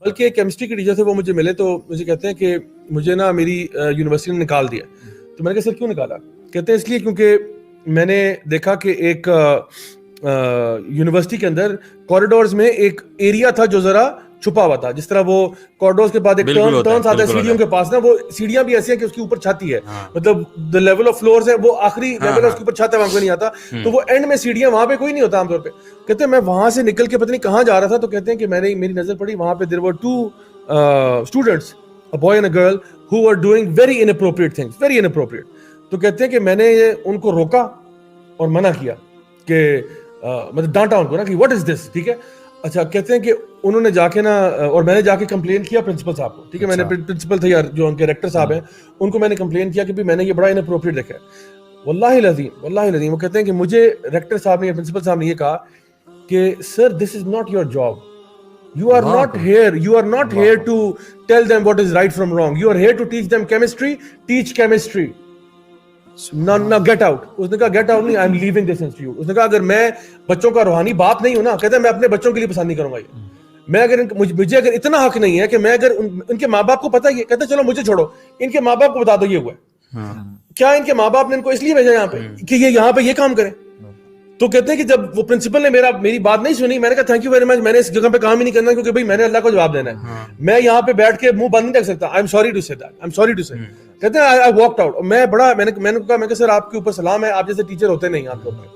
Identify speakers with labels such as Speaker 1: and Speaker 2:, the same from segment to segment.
Speaker 1: بلکہ کیمسٹری کے ٹیچر تھے, وہ مجھے ملے تو مجھے کہتے ہیں کہ مجھے نا میری یونیورسٹی نے نکال دیا. تو میں نے کہا سر کیوں نکالا؟ کہتے ہیں اس لیے کیونکہ میں نے دیکھا کہ ایک یونیورسٹی کے اندر کوریڈورز میں ایک ایریا تھا جو ذرا چھپا ہوا تھا, جس طرح وہ کوریڈورز کے بعد ایک ٹرنس آتا ہے سیڑھیوں کے پاس نا, وہ سیڑھیاں بھی ایسی ہیں کہ اس کے اوپر چھت ہی ہے, مطلب the level of floors ہے وہ آخری لیول ہے, اس کے اوپر چھت ہے وہاں کوئی نہیں آتا, تو وہ اینڈ میں سیڑھیاں, وہاں پہ کوئی نہیں ہوتا عام طور پہ. کہتے ہیں میں وہاں سے نکل کے پتہ نہیں کہاں جا رہا تھا, تو کہتے ہیں کہ میں نے میری نظر پڑی وہاں پہ there were two students, a boy and a girl, who were doing very inappropriate things, very inappropriate. تو کہتے ہیں کہ میں نے ان کو روکا اور منع کیا کہ مطلب ڈانٹا ان کو نا کہ واٹ از دس, ٹھیک ہے. اچھا کہتے ہیں کہ انہوں نے جا کے نا, اور میں نے جا کے کمپلین کیا پرنسپل صاحب کو, ٹھیک ہے, میں نے پرنسپل تھے یار جو ان کے ریکٹر صاحب ہیں, ان کو میں نے کمپلین کیا کہ میں نے یہ بڑا اناپروپریٹ دیکھا ہے. واللہ العظیم وہ کہتے ہیں کہ مجھے ریکٹر صاحب نے, پرنسپل صاحب نے یہ کہا کہ sir this is not your job, you are not here to tell them what is right from wrong, you are here to teach them chemistry, teach chemistry. No, get out. اس نے کہا get out نہیں, I am leaving this institute. اس نے کہا اگر میں بچوں کا روحانی باپ نہیں ہوں نا, کہتے ہیں میں اپنے بچوں کے لیے پسند نہیں کروں گا یہ. میں اگر مجھے اگر اتنا حق نہیں ہے کہ میں اگر ان کے ماں باپ کو پتہ, یہ کہتے چلو مجھے چھوڑو, ان کے ماں باپ کو بتا دو یہ ہوا ہے, کیا ان کے ماں باپ نے ان کو اس لیے بھیجا یہاں پہ کہ یہ یہاں پہ یہ کام کریں. تو کہتے ہیں کہ جب وہ پرنسپل نے میری بات نہیں سنی, میں نے کہا تھینک یو ویری مچ, میں نے اس جگہ پہ کام ہی نہیں کرنا کیونکہ بھائی میں نے اللہ کو جواب دینا ہے, میں یہاں پہ بیٹھ کے منہ بند نہیں رکھ سکتا. I am sorry to say that, I am sorry to say. کہتے ہیں آئی واکڈ آؤٹ. میں نے کہا میں کہ سر آپ کے اوپر سلام ہے, آپ جیسے ٹیچر ہوتے نہیں آپ کے اوپر.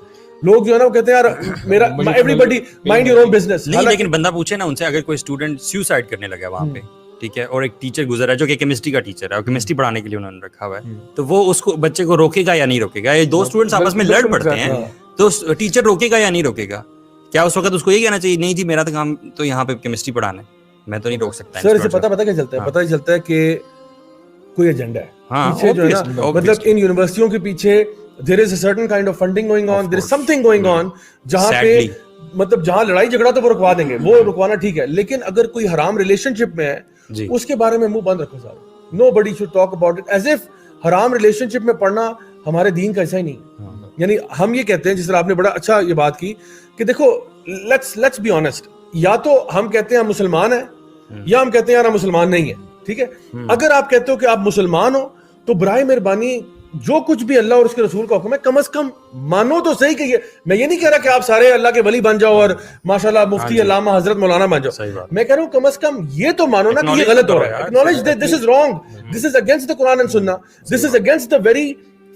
Speaker 1: لوگ جو ہے نا وہ کہتے ہیں یار میرا everybody mind your own business.
Speaker 2: لیکن بندہ پوچھے نا ان سے, اگر کوئی اسٹوڈنٹ سیوسائڈ کرنے لگا وہاں پہ, ٹھیک ہے, اور ایک ٹیچر گزرا جو کہ کیمسٹری کا ٹیچر ہے اور کیمسٹری پڑھانے کے لیے انہوں نے رکھا ہوا ہے, تو وہ اس کو بچے کو روکے گا یا نہیں روکے گا؟ یہ دو اسٹوڈنٹس آپس میں لڑ پڑتے ہیں تو ٹیچر روکے گا یا نہیں روکے گا؟ کیا اس وقت اس کو یہ کہنا چاہیے نہیں جی میرا تو کام تو یہاں پہ کیمسٹری پڑھانا ہے, میں تو نہیں روک سکتا؟
Speaker 1: سر اسے پتہ کیا چلتا ہے, پتہ چلتا ہے کہ کوئی ایجنڈا ہے پیچھے جو ہے نا, مطلب ان یونیورسٹیوں کے پیچھے there is a certain kind of funding going on, there is something going on جہاں پہ مطلب جہاں لڑائی جھگڑا تو وہ رکوا دیں گے, وہ رکوانا ٹھیک ہے, لیکن اگر کوئی حرام ریلیشن شپ میں ہے اس کے بارے میں منہ بند رکھو سارے. nobody should talk about it as if حرام ریلیشن شپ میں پڑھنا ہمارے دین کا ایسا ہی نہیں. یعنی ہم یہ کہتے ہیں, جس طرح آپ نے بڑا اچھا یہ بات کی کہ دیکھو let's be honest, یا تو ہم کہتے ہیں ہم مسلمان ہیں یا ہم کہتے ہیں یار ہم مسلمان نہیں ہیں, ٹھیک ہے. اگر آپ کہتے ہو کہ آپ مسلمان ہو تو برائے مہربانی جو کچھ بھی اللہ اور اس کے رسول کا حکم ہے کم از کم مانو تو صحیح. کہ میں یہ نہیں کہہ رہا کہ آپ سارے اللہ کے ولی بن جاؤ اور ماشاءاللہ مفتی علامہ حضرت مولانا بن جاؤ, میں کہہ رہا ہوں کم از کم یہ تو مانو نا کہ یہ غلط ہو رہا ہے. acknowledge that this is wrong, this is against the Quran and Sunnah, this is against the very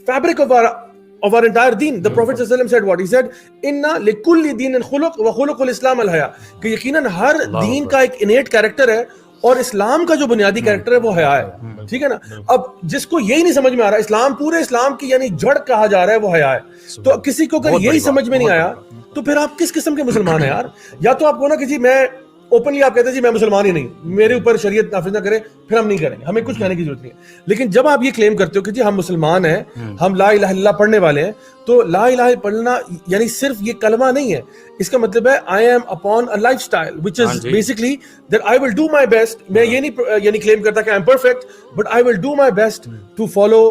Speaker 1: fabric of our entire deen. The Prophet ﷺ said what? He said inna likulli dinin khuluq wa khuluqul islam al-haya, کہ یقیناً ہر دین کا ایک innate character ہے اور اسلام کا جو بنیادی کیریکٹر ہے وہ حیا ہے, ٹھیک ہے نا. اب جس کو یہی نہیں سمجھ میں آ رہا, اسلام پورے اسلام کی یعنی جڑ کہا جا رہا ہے وہ حیا ہے, تو کسی کو اگر یہی سمجھ میں نہیں آیا تو پھر آپ کس قسم کے مسلمان ہیں یار؟ یا تو آپ کو نا کہ جی میں اوپنلی آپ کہتے ہیں جی میں مسلمان ہی نہیں, میرے اوپر شریعت نافذ نہ کرے, پھر ہم نہیں کریں گے, ہمیں کچھ کہنے کی ضرورت نہیں ہے. لیکن جب آپ یہ کلیم کرتے ہو کہ جی ہم مسلمان ہیں, ہم لا الہ الا اللہ پڑھنے والے ہیں, تو لا الہ پڑھنا یعنی صرف یہ کلمہ نہیں ہے, اس کا مطلب ہے I am upon a lifestyle which is basically that I will do my best. میں یہ نہیں یعنی کلیم کرتا کہ I am perfect, but I will do my best to follow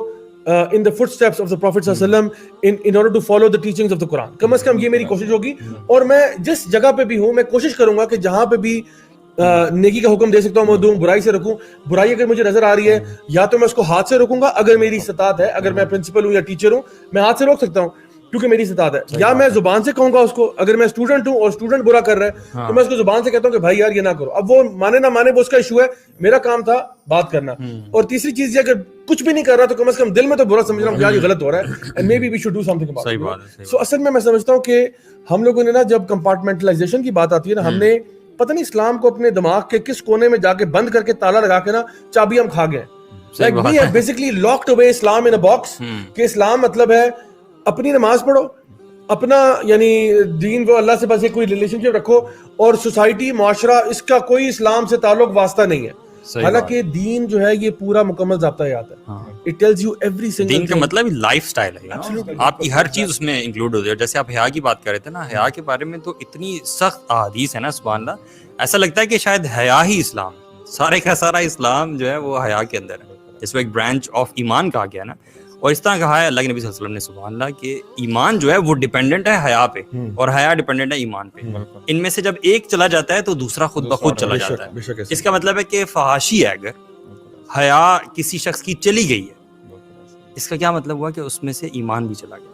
Speaker 1: in the footsteps of the Prophet صلی اللہ علیہ وسلم in order to follow the teachings of the Quran. کم از کم یہ میری کوشش ہوگی, اور میں جس جگہ پہ بھی ہوں میں کوشش کروں گا کہ جہاں پہ بھی نیکی کا حکم دے سکتا ہوں میں دوں, برائی سے رکوں. برائی اگر مجھے نظر آ رہی ہے یا تو میں اس کو ہاتھ سے روکوں گا اگر میری استطاعت ہے, اگر میں پرنسپل ہوں یا ٹیچر ہوں میں ہاتھ سے روک سکتا ہوں کیونکہ میری استطاعت ہے, یا میں زبان سے کہوں گا اس کو. اگر میں اسٹوڈنٹ ہوں اور اسٹوڈنٹ برا کر رہا ہے تو میں اس کو زبان سے کہتا ہوں کہ بھائی یار یہ نہ کرو. اب وہ مانے نہ مانے وہ اس کا ایشو ہے, میرا کام تھا بات کرنا. اور تیسری چیز یہ اگر کچھ بھی نہیں کر رہا تو کم از کم دل میں تو برا سمجھ رہا ہوں یار یہ غلط ہو رہا ہے, and maybe we should do something about it. So اصل میں سمجھتا ہوں کہ ہم لوگوں نے نا جب کمپارٹمنٹلائزیشن کی بات آتی ہے نا, ہم نے پتہ نہیں اسلام کو اپنے دماغ کے کس کونے میں جا کے بند کر کے تالا لگا کے نا چابی ہم کھا گئے. Like we have basically locked away Islam in a box, کہ اسلام مطلب ہے اپنی نماز پڑھو, اپنا یعنی دین وہ اللہ سے بس کوئی ریلیشن شپ رکھو, اور سوسائٹی معاشرہ اس کا کوئی اسلام سے تعلق واسطہ نہیں ہے. حالانکہ دین جو ہے یہ پورا مکمل ضابطہ حیات ہے. It tells you every single
Speaker 2: دین کا مطلب لائف سٹائل ہے, آپ کی ہر چیز اس میں انکلوڈ ہوتی ہے. جیسے آپ حیا کی بات کر رہے تھے نا, حیا کے بارے میں تو اتنی سخت احادیث ہے نا, سبحان اللہ, ایسا لگتا ہے کہ شاید حیا ہی اسلام, سارے کا سارا اسلام جو ہے وہ حیا کے اندر ہے, جس کو ایک برانچ آف ایمان کہا گیا نا. اور اس طرح کہا ہے اللہ کے نبی صلی اللہ علیہ وسلم نے سبحان اللہ کہ ایمان جو ہے وہ ڈیپینڈنٹ ہے حیا پہ اور حیا ڈیپینڈنٹ ہے ایمان پہ. ان میں سے جب ایک چلا جاتا ہے تو دوسرا خود بخود چلا جاتا ہے. اس کا مطلب ہے کہ فحاشی ہے اگر حیا کسی شخص کی چلی گئی ہے, اس کا کیا مطلب ہوا کہ اس میں سے ایمان بھی چلا گیا.